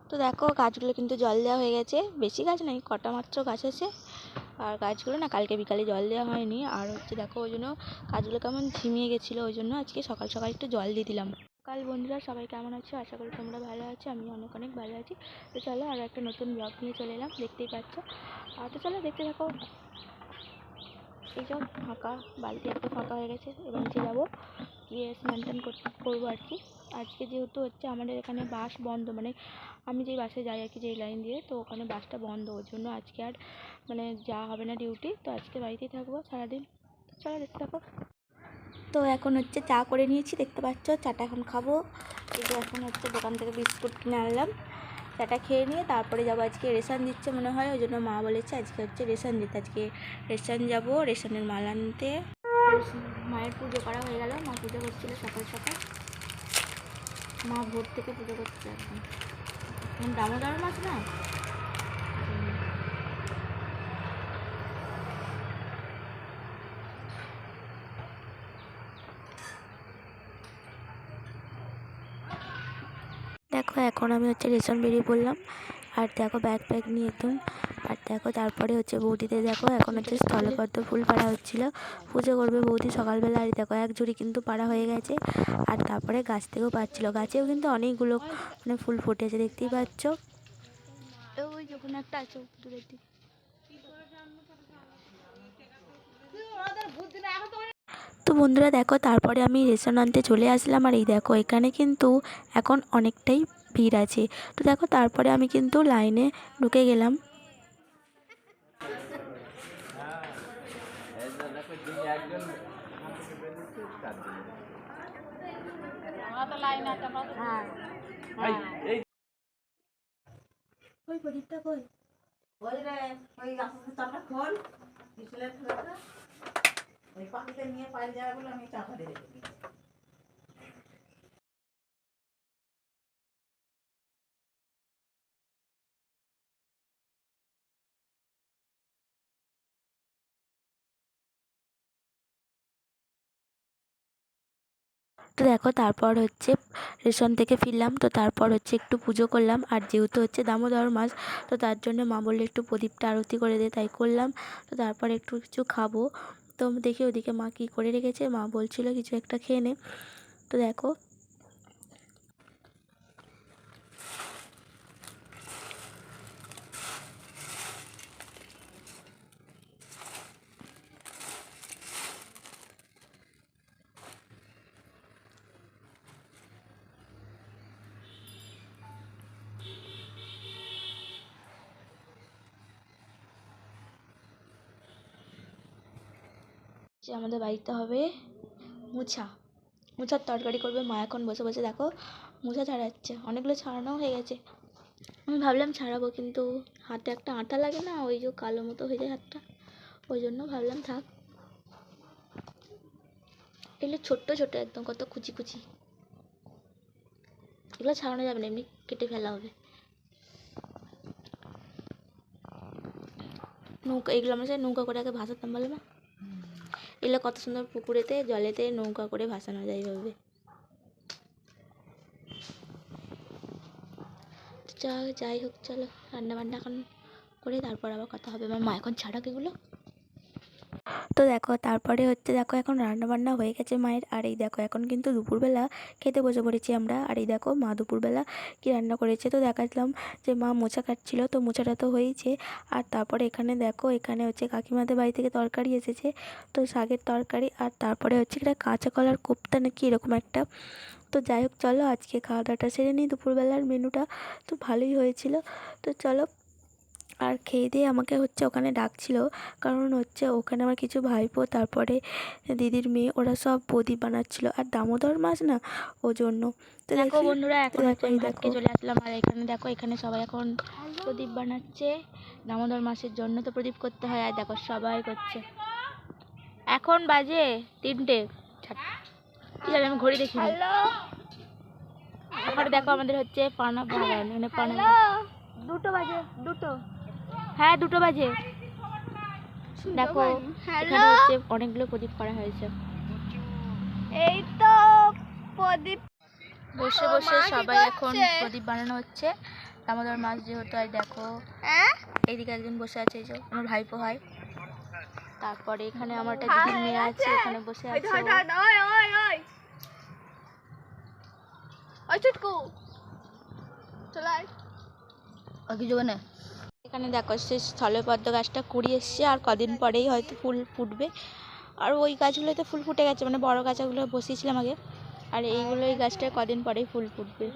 তো দেখো গাছগুলো কিন্তু জল দেওয়া হয়ে গেছে, বেশি গাছ নেই, কটা মাত্র গাছ আছে। আর গাছগুলো না কালকে বিকালে জল দেওয়া হয়নি, আর হচ্ছে দেখো ওই জন্য গাছগুলো কেমন ঝিমিয়ে গেছিলো, ওই জন্য আজকে সকাল সকাল একটু জল দিয়ে দিলাম। কাল বন্ধুরা সবাই কেমন আছো, আশা করি তোমরা ভালো আছো, আমি অনেক অনেক ভালো আছি। তো চলো আর একটা নতুন ব্লগ নিয়ে চলে এলাম, দেখতেই পাচ্ছ। তো চলো দেখতে থাকো। এই সব ফাঁকা বালতি একটা ফাঁকা হয়ে গেছে, এবার নিচে যাবো, গিয়ে স্নান টান করবো আর কি। আজকে যেহেতু হচ্ছে আমাদের এখানে বাস বন্ধ, মানে আমি যেই বাসে যাই আর কি, যেই লাইন দিয়ে, তো ওখানে বাসটা বন্ধ, ওর জন্য আজকে আর মানে যাওয়া হবে না ডিউটি, তো আজকে বাড়িতেই থাকবো সারাদিন। চলো দেখতে থাকো। তো এখন হচ্ছে চা করে নিয়েছি, দেখতে পাচ্ছ, চাটা এখন খাবো। এই যে এখন হচ্ছে দোকান থেকে বিস্কুট কিনে আনলাম, চাটা খেয়ে নিয়ে তারপরে যাবো। আজকে রেশন দিচ্ছে মনে হয়, ওই জন্য মা বলেছে আজকে হচ্ছে রেশন দিতে, আজকে রেশন যাবো, রেশনের মাল আনতে। মায়ের পুজো করা হয়ে গেল, মা পুজো করছিল সকাল সকাল, মা ভোর থেকে পুজো করছে। এখন দামোদর মাছ না, দেখো এখন আমি হচ্ছে রেশন বেরিয়ে পড়লাম, আর দেখো ব্যাগ প্যাগ নিয়ে একদম। আর দেখো তারপরে হচ্ছে বৌদিতে দেখো এখন হচ্ছে স্থলপদ্ম ফুল পাড়া হচ্ছিলো, পুজো করবে বৌদি সকালবেলা। আর দেখো এক ঝুড়ি কিন্তু পাড়া হয়ে গেছে, আর তারপরে গাছ থেকেও পাচ্ছিলো, গাছেও কিন্তু অনেকগুলো মানে ফুল ফুটেছে, দেখতেই পাচ্ছ। ওই যখন একটা আছে দূরের দিকে। তো বন্ধুরা দেখো তারপরে আমি রেশন আনতে চলে আসলাম, আর এই দেখো এখানে কিন্তু এখন অনেকটাই ভিড় আছে। তো দেখো তারপরে আমি কিন্তু লাইনে ঢুকে গেলাম। ওই প্রদীপটা কই? ওই রে, ওই তারটা খোল, বিশালের খেলাটা ওই পাখিতে নিয়ে পাইল যাবে বলে আমি চাপা দিয়ে রেখে। তো দেখো তারপর হচ্ছে রেশন থেকে ফিরলাম, তো তারপর হচ্ছে একটু পুজো করলাম, আর যেহেতু হচ্ছে দামোদর মাস, তো তার জন্য মা বললে একটু প্রদীপটা আরতি করে দে, তাই করলাম। তো তারপর একটু কিছু খাবো, তো দেখি ওদিকে মা কী করে রেখেছে, মা বলছিল কিছু একটা খেয়ে নে। তো দেখো যে আমাদের বাড়িতে হবে মোচার তরকারি করবে মা, এখন বসে বসে দেখো মোচা ছাড়াচ্ছে, অনেকগুলো ছাড়ানো হয়ে গেছে। আমি ভাবলাম ছাড়াবো, কিন্তু হাতে একটা আঠা লাগে না, ওই যে কালো মতো হয়ে যায় হাতটা, ওই জন্য ভাবলাম থাক। এগুলো ছোট্ট ছোট্ট একদম, কত কুচি কুচি, এগুলো ছাড়ানো যাবে না, এমনি কেটে ফেলা হবে। নৌকা, এগুলো আমরা নৌকা করে আগে ভাসাতাম বলে না, এগুলো কত সুন্দর পুকুরেতে জলেতে নৌকা করে ভাসানো যায় এইভাবে। যাই হোক, চলো রান্না বান্না এখন করে তারপর আবার কথা হবে। আমার মা এখন ছাড়াক এগুলো। তো দেখো তারপরে হচ্ছে দেখো এখন রান্না বান্না হয়ে গেছে মায়ের, আর এই দেখো এখন কিন্তু দুপুরবেলা খেতে বসে পড়েছি আমরা। আর এই দেখো মা দুপুরবেলা কি রান্না করেছে, তো দেখাচ্ছিলাম যে মা মোচা কাটছিল, তো মোচাটা তো হয়েছে। আর তারপরে এখানে দেখো এখানে হচ্ছে কাকিমাদের বাড়ি থেকে তরকারি এসেছে, তো শাকের তরকারি, আর তারপরে হচ্ছে এটা কাঁচা কলার কোপ্তা নাকি এরকম একটা। তো যাই হোক চলো আজকে খাওয়া দাওয়াটা সেরে নিই, দুপুরবেলার মেনুটা তো ভালোই হয়েছিল। তো চলো, আর খেয়ে দিয়ে আমাকে হচ্ছে ওখানে ডাকছিল, কারণ হচ্ছে ওখানে আমার কিছু ভাইপো, তারপরে দিদির মেয়ে, ওরা সব প্রদীপ বানাচ্ছিল, আর দামোদর মাছ না, ও জন্য। তো দেখো বন্ধুরা এখন দেখো চলে আসলাম, আর এখানে দেখো এখানে সবাই এখন প্রদীপ বানাচ্ছে দামোদর মাছের জন্য, তো প্রদীপ করতে হয়, আর দেখো সবাই করছে। এখন বাজে 3টে, ঠিক আছে আমি ঘড়ি দেখি। এখানে দেখো আমাদের হচ্ছে পানা বাগান, মানে পানা 2টো বাজে, 2টো, হ্যাঁ 2টো বাজে। দেখো এখানে হচ্ছে অনেকগুলো প্রদীপ করা হয়েছে, এই তো প্রদীপ বসে বসে সবাই এখন প্রদীপ বানানো হচ্ছে। দামোদর মাছ যেহেতু, আর দেখো এইদিকে একজন বসে আছে, এই যে আমার ভাইপো হয়। তারপরে এখানে আমার একটা দিদির মেয়ে আছে, এখানে বসে আছে এখানে দেখো সে স্থলপদ্ম গাছটা কুড়িয়ে এসছে, আর কদিন পরেই হয়তো ফুল ফুটবে। আর ওই গাছগুলোতে ফুল ফুটে গেছে, মানে বড় গাছগুলো বসিয়েছিলাম আগে, আর এই গাছটায় কদিন পরেই ফুল ফুটবে।